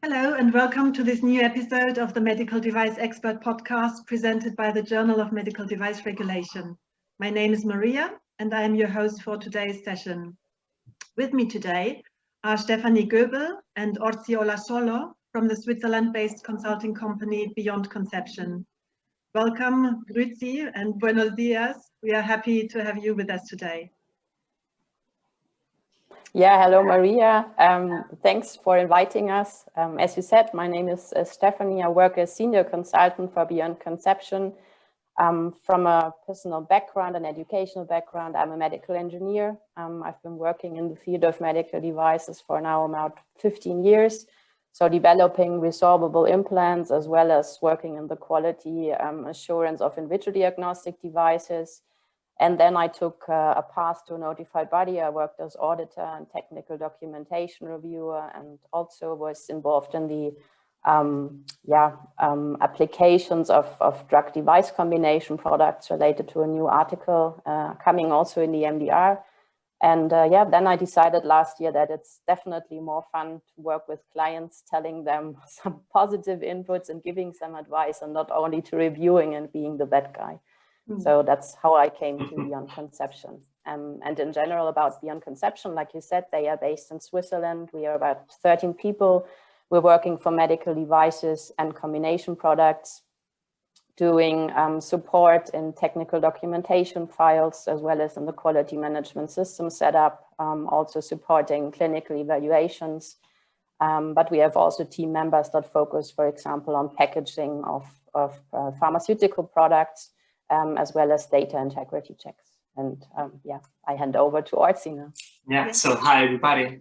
Hello and welcome to this new episode of the Medical Device Expert podcast presented by the Journal of Medical Device Regulation. My name is Maria and I am your host for today's session. With me today are Stefanie Goebel and Ortzi Olasolo from the Switzerland-based consulting company Beyond Conception. Welcome, grüezi and buenos dias. We are happy to have you with us today. Yeah, hello Maria. Thanks for inviting us. As you said, my name is Stefanie. I work as senior consultant for Beyond Conception. From a personal background and educational background, I'm a medical engineer. I've been working in the field of medical devices for now about 15 years. So developing resorbable implants as well as working in the quality assurance of in vitro diagnostic devices. And then I took a path to a notified body. I worked as auditor and technical documentation reviewer, and also was involved in the applications of drug device combination products related to a new article coming also in the MDR. And then I decided last year that it's definitely more fun to work with clients, telling them some positive inputs and giving some advice, and not only to reviewing and being the bad guy. So that's how I came to Beyond Conception. And in general about Beyond Conception, like you said, they are based in Switzerland. We are about 13 people. We're working for medical devices and combination products, doing support in technical documentation files, as well as in the quality management system setup, also supporting clinical evaluations. But we have also team members that focus, for example, on packaging of pharmaceutical products, as well as data integrity checks. And I hand over to Ortzi now. Yeah, so hi everybody.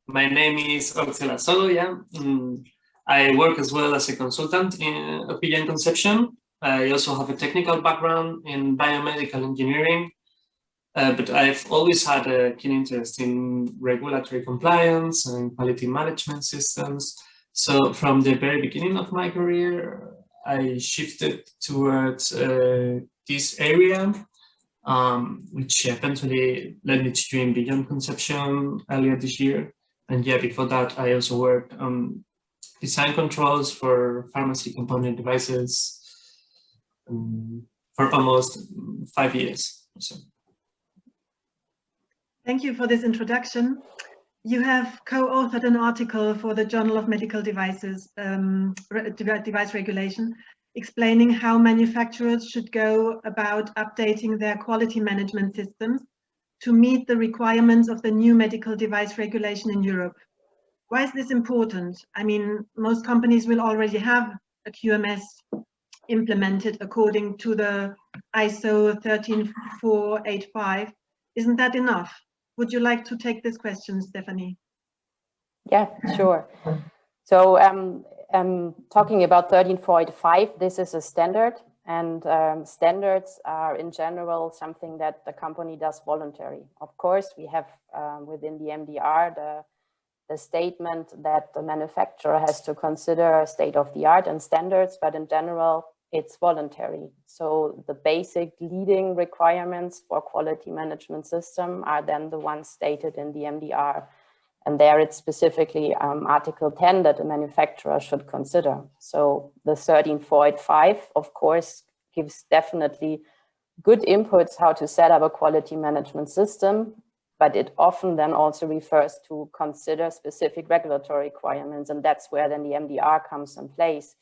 My name is Ortzi Olasolo. I work as well as a consultant at Beyond Conception. I also have a technical background in biomedical engineering, but I've always had a keen interest in regulatory compliance and quality management systems. So from the very beginning of my career, I shifted towards this area, which eventually led me to join Beyond Conception earlier this year. And before that, I also worked on design controls for pharmacy component devices for almost 5 years. So. Thank you for this introduction. You have co-authored an article for the Journal of Medical Devices, Device Regulation, explaining how manufacturers should go about updating their quality management systems to meet the requirements of the new medical device regulation in Europe. Why is this important? I mean, most companies will already have a QMS implemented according to the ISO 13485. Isn't that enough? Would you like to take this question, Stefanie? Yeah, sure. So talking about 13485, this is a standard, and standards are in general something that the company does voluntary. Of course, we have within the MDR the statement that the manufacturer has to consider state of the art and standards, but in general, it's voluntary. So the basic leading requirements for quality management system are then the ones stated in the MDR. And there it's specifically Article 10 that the manufacturer should consider. So the 13485, of course, gives definitely good inputs how to set up a quality management system, but it often then also refers to consider specific regulatory requirements. And that's where then the MDR comes in place.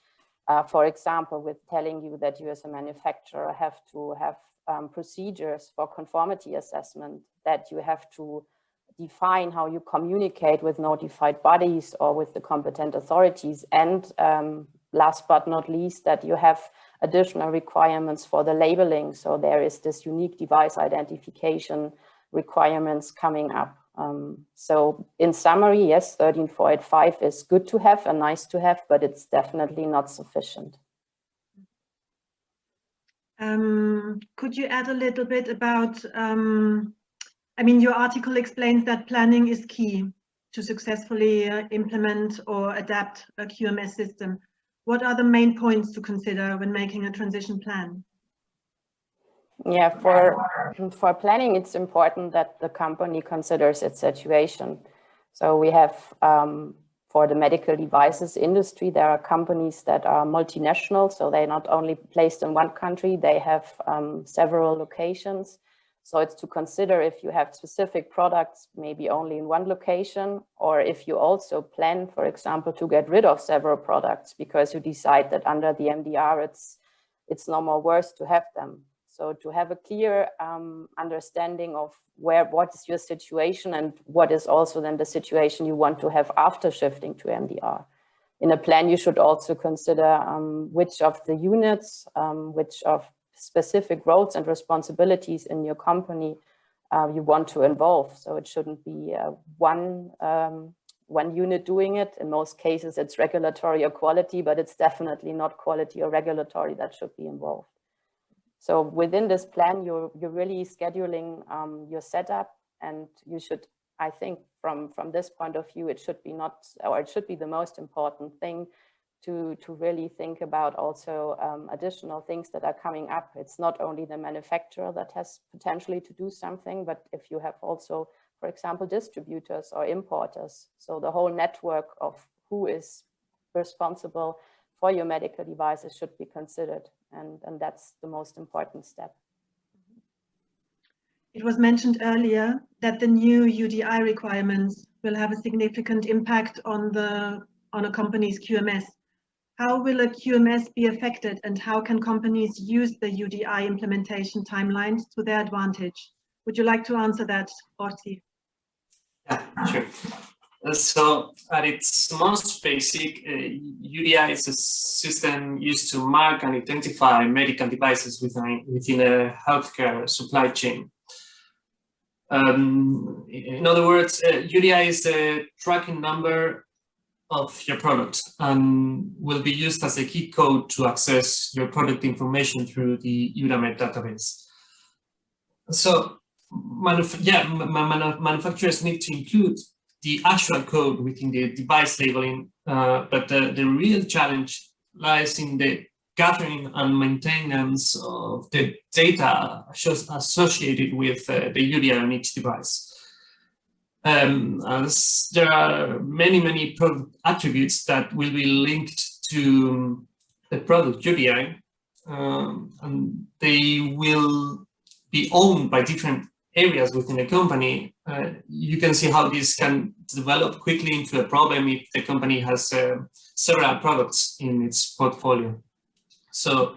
For example, with telling you that you as a manufacturer have to have procedures for conformity assessment, that you have to define how you communicate with notified bodies or with the competent authorities, and last but not least, that you have additional requirements for the labeling. So there is this unique device identification requirements coming up. So in summary, yes, 13485 is good to have and nice to have, but it's definitely not sufficient. Could you add a little bit about, I mean, your article explains that planning is key to successfully implement or adapt a QMS system. What are the main points to consider when making a transition plan? Yeah, for planning, it's important that the company considers its situation. So we have for the medical devices industry, there are companies that are multinational, so they're not only placed in one country, they have several locations. So it's to consider if you have specific products, maybe only in one location, or if you also plan, for example, to get rid of several products because you decide that under the MDR, it's no more worth to have them. So to have a clear understanding of what is your situation and what is also then the situation you want to have after shifting to MDR. In a plan, you should also consider which of the units, which of specific roles and responsibilities in your company you want to involve. So it shouldn't be one unit doing it. In most cases, it's regulatory or quality, but it's definitely not quality or regulatory that should be involved. So within this plan, you're really scheduling your setup, and you should, I think, from this point of view, it should be the most important thing to really think about also additional things that are coming up. It's not only the manufacturer that has potentially to do something, but if you have also, for example, distributors or importers, so the whole network of who is responsible for your medical devices should be considered, and that's the most important step. It was mentioned earlier that the new UDI requirements will have a significant impact on a company's QMS. How will a QMS be affected, and how can companies use the UDI implementation timelines to their advantage? Would you like to answer that, Ortzi? Yeah, sure. So at its most basic, UDI is a system used to mark and identify medical devices within a healthcare supply chain. In other words, UDI is the tracking number of your product and will be used as a key code to access your product information through the EUDAMED database. So manufacturers need to include the actual code within the device labeling, but the real challenge lies in the gathering and maintenance of the data associated with the UDI on each device. As there are many product attributes that will be linked to the product UDI, and they will be owned by different areas within a company. You can see how this can develop quickly into a problem if the company has several products in its portfolio. So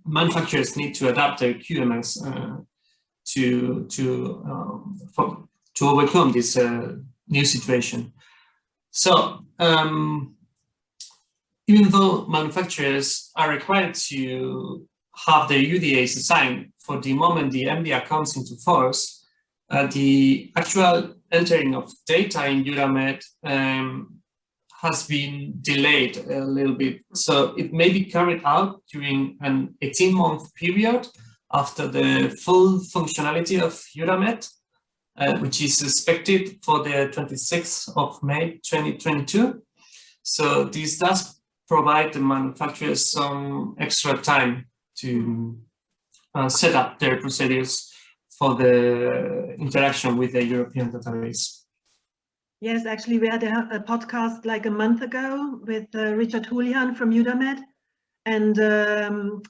manufacturers need to adapt their QMS to overcome this new situation. So even though manufacturers are required to have their UDAs assigned for the moment the MDR comes into force, the actual entering of data in EUDAMED has been delayed a little bit. So it may be carried out during an 18-month period after the full functionality of EUDAMED, which is expected for the 26th of May 2022. So this does provide the manufacturers some extra time to set up their procedures for the interaction with the European database. Yes, actually, we had a podcast like a month ago with Richard Julian from EUDAMED. And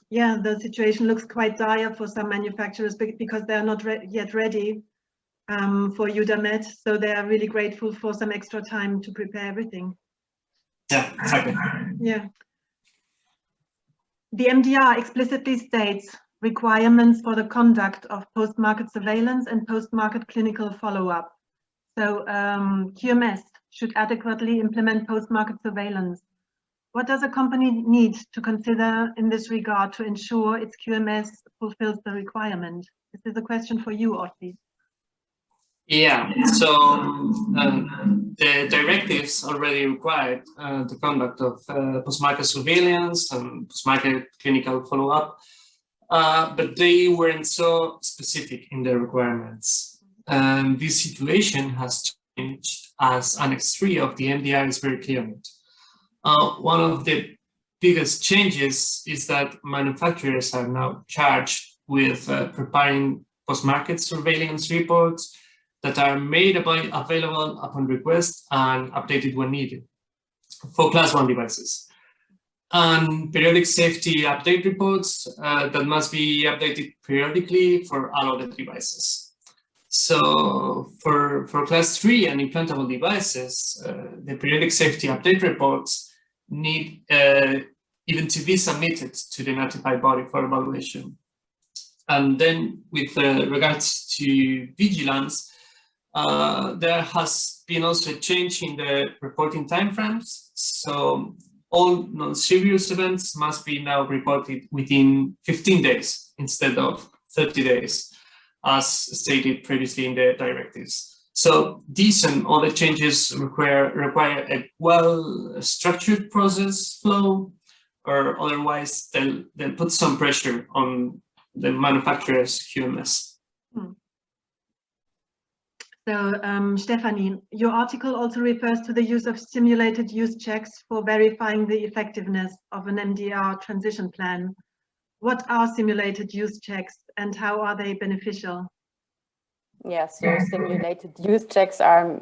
yeah, the situation looks quite dire for some manufacturers because they are not yet ready for EUDAMED. So they are really grateful for some extra time to prepare everything. Yeah, exactly. Yeah. The MDR explicitly states requirements for the conduct of post-market surveillance and post-market clinical follow-up. So QMS should adequately implement post-market surveillance. What does a company need to consider in this regard to ensure its QMS fulfills the requirement? This is a question for you, Ortzi. Yeah, so the directives already required the conduct of post-market surveillance and post-market clinical follow-up, but they weren't so specific in their requirements. And this situation has changed as Annex 3 of the MDR is very clear on it. One of the biggest changes is that manufacturers are now charged with preparing post-market surveillance reports that are made available upon request and updated when needed for Class 1 devices. And periodic safety update reports that must be updated periodically for all other devices. So for Class 3 and implantable devices, the periodic safety update reports need even to be submitted to the notified body for evaluation. And then with regards to vigilance, there has been also a change in the reporting timeframes. So all non-serious events must be now reported within 15 days instead of 30 days, as stated previously in the directives. So these and other changes require a well-structured process flow, or otherwise they'll put some pressure on the manufacturer's QMS. So, Stephanie, your article also refers to the use of simulated use checks for verifying the effectiveness of an MDR transition plan. What are simulated use checks and how are they beneficial? Yeah, so simulated use checks are,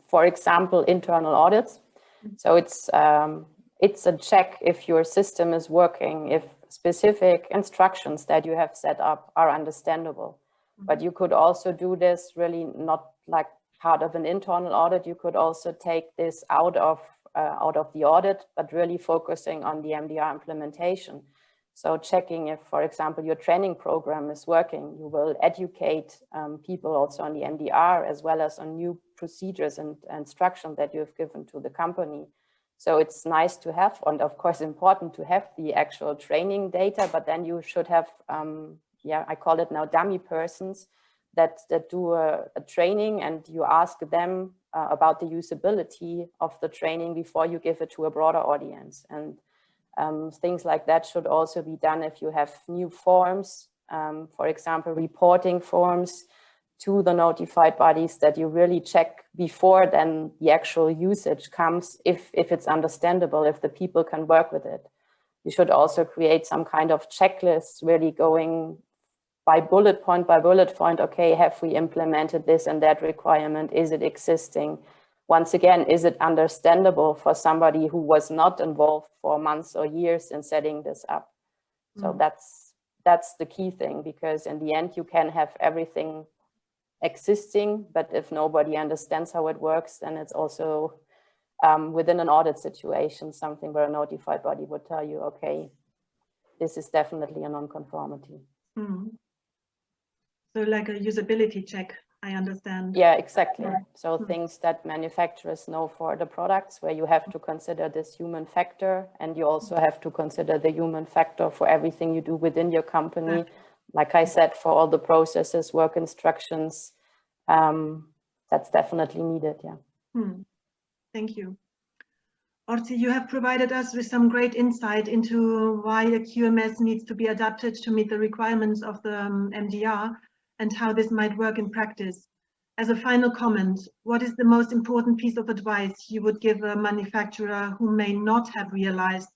for example, internal audits. So it's a check if your system is working, if specific instructions that you have set up are understandable. But you could also do this really not like part of an internal audit. You could also take this out of the audit, but really focusing on the MDR implementation. So checking if, for example, your training program is working, you will educate people also on the MDR as well as on new procedures and instruction that you have given to the company. So it's nice to have, and of course important to have the actual training data, but then you should have, yeah, I call it now dummy persons that do a training, and you ask them about the usability of the training before you give it to a broader audience. And things like that should also be done if you have new forms, for example, reporting forms to the notified bodies, that you really check before then the actual usage comes, if it's understandable, if the people can work with it. You should also create some kind of checklist, really going by bullet point, okay, have we implemented this and that requirement? Is it existing? Once again, is it understandable for somebody who was not involved for months or years in setting this up? So that's the key thing, because in the end you can have everything existing, but if nobody understands how it works, then it's also within an audit situation, something where a notified body would tell you, okay, this is definitely a non-conformity. So like a usability check, I understand. Yeah, exactly. So things that manufacturers know for the products, where you have to consider this human factor, and you also have to consider the human factor for everything you do within your company. Like I said, for all the processes, work instructions, that's definitely needed, yeah. Thank you. Ortzi, you have provided us with some great insight into why a QMS needs to be adapted to meet the requirements of the MDR and how this might work in practice. As a final comment, what is the most important piece of advice you would give a manufacturer who may not have realized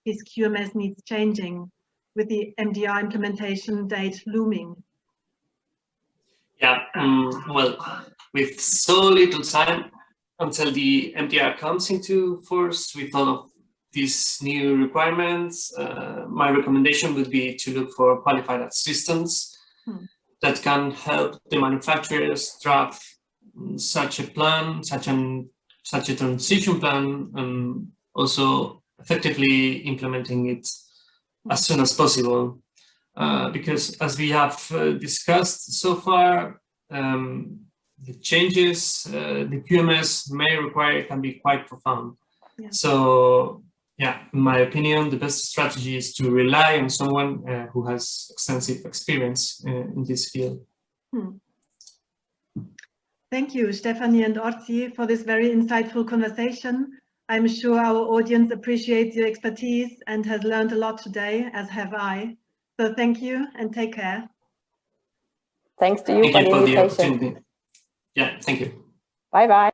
his QMS needs changing with the MDR implementation date looming? Yeah, well, with so little time until the MDR comes into force with all of these new requirements, my recommendation would be to look for qualified assistants that can help the manufacturers draft such a plan, such a transition plan, and also effectively implementing it as soon as possible. Because as we have discussed so far, the changes the QMS may require can be quite profound. Yeah. So, yeah, in my opinion, the best strategy is to rely on someone who has extensive experience in this field. Thank you, Stephanie and Ortzi, for this very insightful conversation. I'm sure our audience appreciates your expertise and has learned a lot today, as have I. So thank you and take care. Thanks to you for the invitation. Yeah, thank you. Bye-bye.